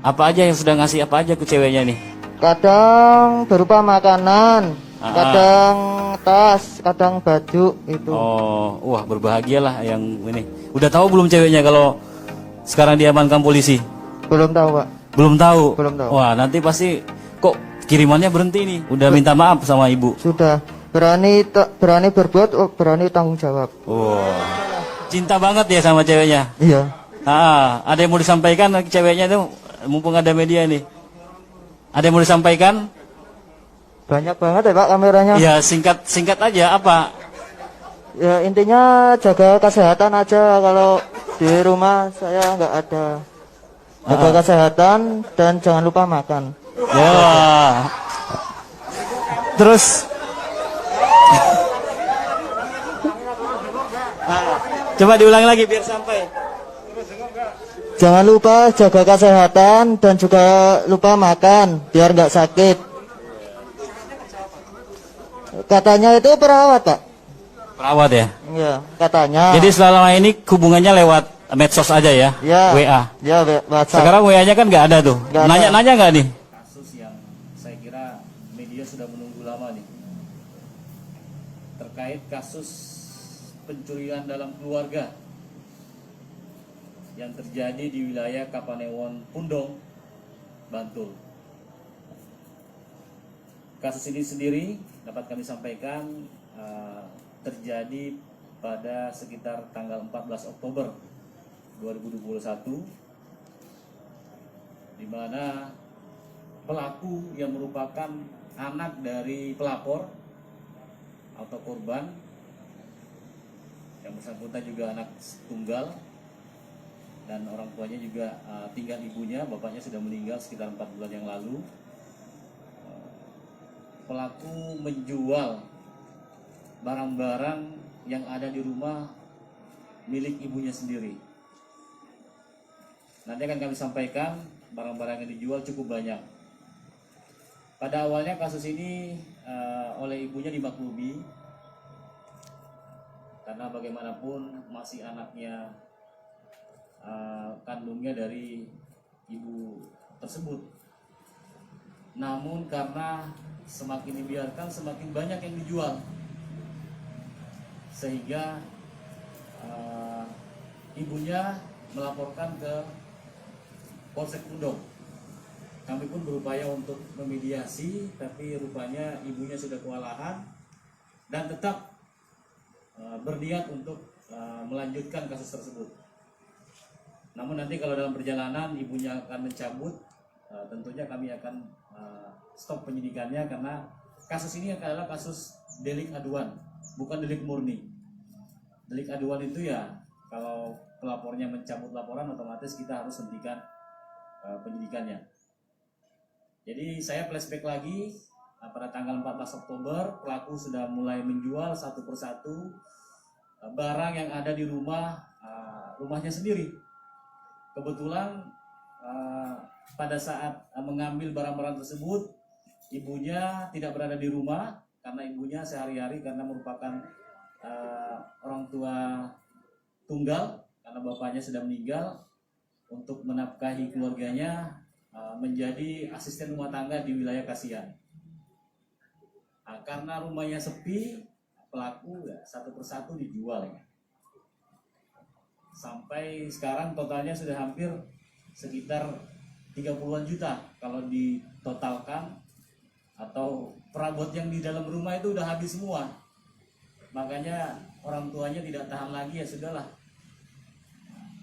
Apa aja yang sudah ngasih apa aja ke ceweknya nih? Kadang berupa makanan, kadang tas, kadang baju itu. Oh, wah berbahagialah yang ini. Udah tahu belum ceweknya kalau sekarang diamankan polisi? Belum tahu, Pak. Belum tahu. Belum tahu. Wah, nanti pasti kok kirimannya berhenti nih. Udah minta maaf sama ibu. Sudah berani berbuat, berani tanggung jawab. Wah. Cinta banget ya sama ceweknya. Iya. Ada yang mau disampaikan ke ceweknya tuh, mumpung ada media nih. Ada yang mau disampaikan? Banyak banget ya, Pak, kameranya. Ya, singkat aja apa? Ya intinya jaga kesehatan aja, kalau di rumah saya nggak ada. Jaga kesehatan dan jangan lupa makan. Ya. Terus coba diulangi lagi biar sampai. Jangan lupa jaga kesehatan dan juga lupa makan biar nggak sakit. Katanya itu perawat, Pak. Perawat ya. Iya, katanya. Jadi selama ini hubungannya lewat medsos aja ya, Ya. WA. Ya, WhatsApp. Sekarang WA-nya kan nggak ada tuh. Nggak ada. Nanya-nanya nggak nih? Kasus yang saya kira media sudah menunggu lama nih. Terkait kasus pencurian dalam keluarga yang terjadi di wilayah Kapanewon Pundong, Bantul. Kasus ini sendiri dapat kami sampaikan terjadi pada sekitar tanggal 14 Oktober 2021, di mana pelaku yang merupakan anak dari pelapor atau korban, yang bersangkutan juga anak tunggal, dan orang tuanya juga tinggal ibunya, bapaknya sudah meninggal sekitar 4 bulan yang lalu. Pelaku menjual barang-barang yang ada di rumah milik ibunya sendiri. Nanti akan kami sampaikan barang-barang yang dijual cukup banyak. Pada awalnya kasus ini oleh ibunya dimaklumi, karena bagaimanapun masih anaknya kandungnya dari ibu tersebut. Namun karena semakin dibiarkan semakin banyak yang dijual, sehingga ibunya melaporkan ke Polsek Pundong. Kami pun berupaya untuk memediasi, tapi rupanya ibunya sudah kewalahan dan tetap berniat untuk melanjutkan kasus tersebut. Namun nanti kalau dalam perjalanan ibunya akan mencabut, tentunya kami akan stop penyidikannya, karena kasus ini adalah kasus delik aduan, bukan delik murni. Delik aduan itu ya kalau pelapornya mencabut laporan, otomatis kita harus hentikan penyidikannya. Jadi saya flashback lagi, pada tanggal 14 Oktober pelaku sudah mulai menjual satu persatu barang yang ada di rumahnya sendiri. Kebetulan pada saat mengambil barang-barang tersebut, ibunya tidak berada di rumah, karena ibunya sehari-hari karena merupakan orang tua tunggal, karena bapaknya sudah meninggal, untuk menafkahi keluarganya menjadi asisten rumah tangga di wilayah Kasihan. Karena rumahnya sepi, pelaku ya, satu persatu dijual. Sampai sekarang totalnya sudah hampir sekitar 30-an juta kalau ditotalkan, atau perabot yang di dalam rumah itu udah habis semua. Makanya orang tuanya tidak tahan lagi, ya sudahlah,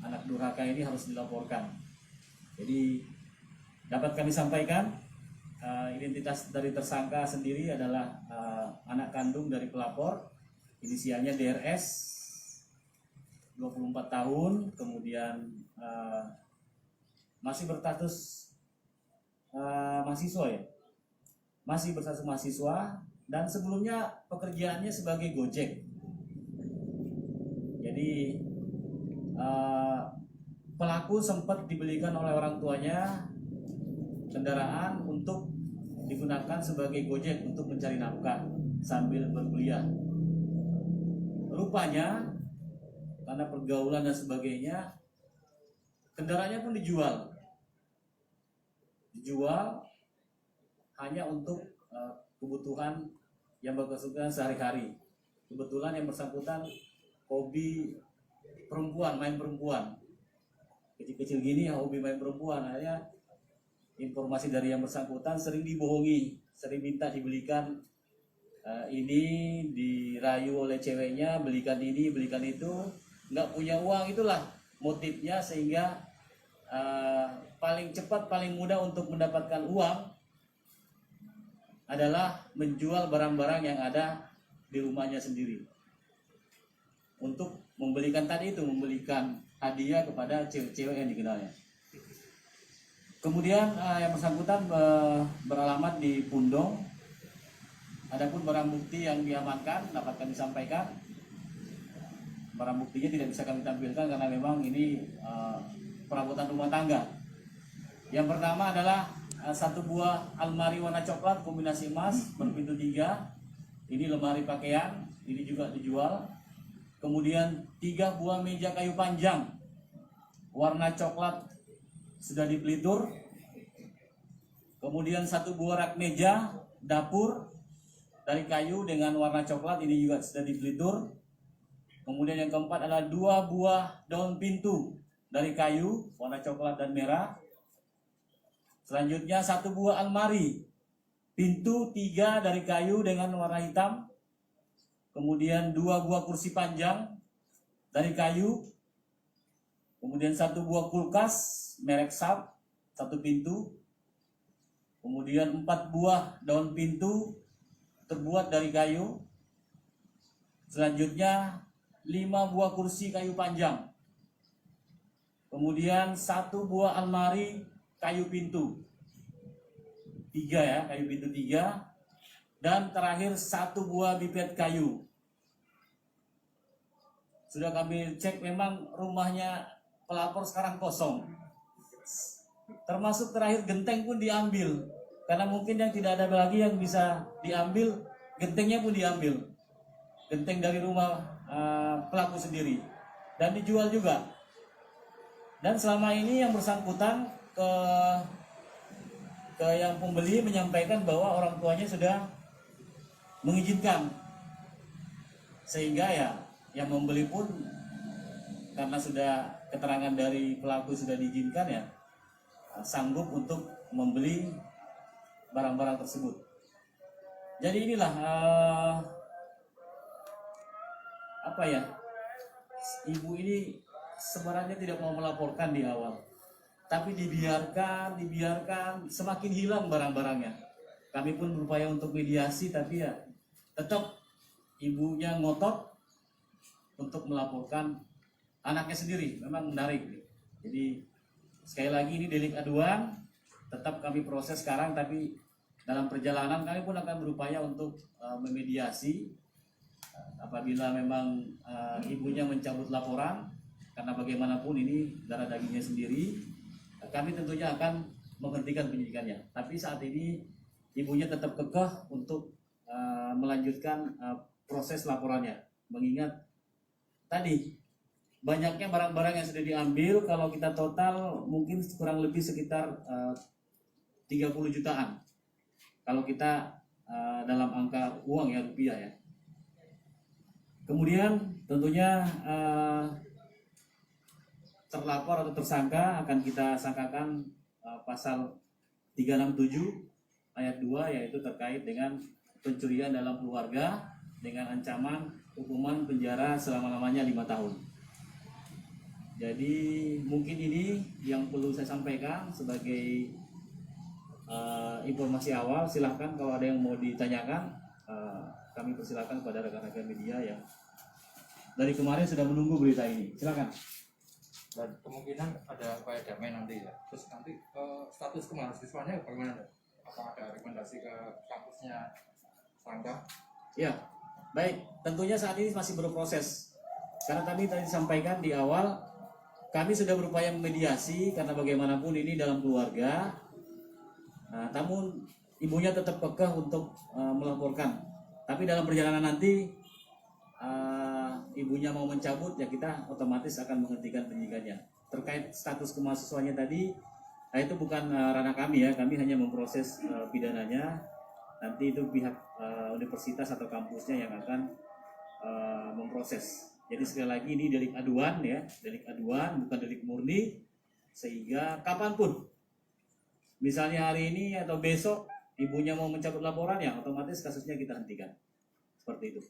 anak durhaka ini harus dilaporkan. Jadi dapat kami sampaikan, identitas dari tersangka sendiri adalah anak kandung dari pelapor, inisialnya DRS, 24 tahun, kemudian masih berstatus mahasiswa ya, masih berstatus mahasiswa, dan sebelumnya pekerjaannya sebagai Gojek. Jadi pelaku sempat dibelikan oleh orang tuanya kendaraan untuk digunakan sebagai Gojek untuk mencari nafkah sambil berkuliah. Rupanya karena pergaulan dan sebagainya, kendaraannya pun dijual. dijual hanya untuk kebutuhan yang bersangkutan sehari-hari. Kebetulan yang bersangkutan hobi perempuan, main perempuan. Kecil-kecil gini ya hobi main perempuan. Akhirnya informasi dari yang bersangkutan sering dibohongi, sering minta dibelikan ini, dirayu oleh ceweknya, belikan ini, belikan itu, nggak punya uang. Itulah motifnya, sehingga paling cepat, paling mudah untuk mendapatkan uang adalah menjual barang-barang yang ada di rumahnya sendiri untuk membelikan tadi itu, membelikan hadiah kepada cewek-cewek yang dikenalnya. Kemudian yang bersangkutan beralamat di Pundong. Adapun barang bukti yang diamankan dapat kami sampaikan. Barang buktinya tidak bisa kami tampilkan karena memang ini perabotan rumah tangga. Yang pertama adalah satu buah almari warna coklat kombinasi emas berpintu 3. Ini lemari pakaian, ini juga dijual. Kemudian 3 buah meja kayu panjang warna coklat sudah dipelitur. Kemudian 1 buah rak meja dapur dari kayu dengan warna coklat, ini juga sudah dipelitur. Kemudian yang keempat adalah 2 buah daun pintu dari kayu warna coklat dan merah. Selanjutnya 1 buah almari pintu 3 dari kayu dengan warna hitam. Kemudian 2 buah kursi panjang dari kayu. Kemudian 1 buah kulkas merek Sharp 1 pintu. Kemudian 4 buah daun pintu terbuat dari kayu. Selanjutnya 5 buah kursi kayu panjang. Kemudian 1 buah almari kayu pintu 3 ya, kayu pintu 3. Dan terakhir 1 buah bibet kayu. Sudah kami cek, memang rumahnya pelapor sekarang kosong. Termasuk terakhir genteng pun diambil. Karena mungkin yang tidak ada lagi yang bisa diambil, gentengnya pun diambil. Genteng dari rumah pelaku sendiri. Dan dijual juga. Dan selama ini yang bersangkutan ke yang pembeli menyampaikan bahwa orang tuanya sudah mengizinkan. Sehingga ya yang membeli pun karena sudah keterangan dari pelaku sudah diizinkan ya sanggup untuk membeli barang-barang tersebut. Jadi inilah ibu ini sebenarnya tidak mau melaporkan di awal, tapi dibiarkan semakin hilang barang-barangnya. Kami pun berupaya untuk mediasi, tapi ya tetap ibunya ngotot untuk melaporkan anaknya sendiri. Memang menarik. Jadi sekali lagi ini delik aduan, tetap kami proses sekarang, tapi dalam perjalanan kami pun akan berupaya untuk memediasi apabila memang ibunya mencabut laporan, karena bagaimanapun ini darah dagingnya sendiri. Kami tentunya akan menghentikan penyidikannya. Tapi saat ini ibunya tetap kekeh untuk melanjutkan proses laporannya. Mengingat tadi banyaknya barang-barang yang sudah diambil, kalau kita total mungkin kurang lebih sekitar 30 jutaan. Kalau kita dalam angka uang ya, rupiah ya. Kemudian tentunya terlapor atau tersangka akan kita sangkakan pasal 367 ayat 2, yaitu terkait dengan pencurian dalam keluarga dengan ancaman hukuman penjara selama-lamanya 5 tahun. Jadi mungkin ini yang perlu saya sampaikan sebagai informasi awal. Silahkan kalau ada yang mau ditanyakan, kami persilakan kepada rekan-rekan media yang dari kemarin sudah menunggu berita ini. Silakan. Dan kemungkinan ada upaya damai nanti ya. Terus nanti status kemahasiswanya bagaimana? Apa ada rekomendasi ke kampusnya Sangka? Ya, baik. Tentunya saat ini masih berproses. Karena tadi disampaikan di awal, kami sudah berupaya memediasi karena bagaimanapun ini dalam keluarga. Namun ibunya tetap kekeh untuk melaporkan. Tapi dalam perjalanan nanti ibunya mau mencabut, ya kita otomatis akan menghentikan penyidikannya. Terkait status kemahasiswanya tadi, Nah itu bukan ranah kami ya, kami hanya memproses pidananya. Nanti itu pihak universitas atau kampusnya yang akan memproses. Jadi sekali lagi ini delik aduan ya, delik aduan bukan delik murni, sehingga kapanpun, misalnya hari ini atau besok ibunya mau mencabut laporan ya otomatis kasusnya kita hentikan. Seperti itu.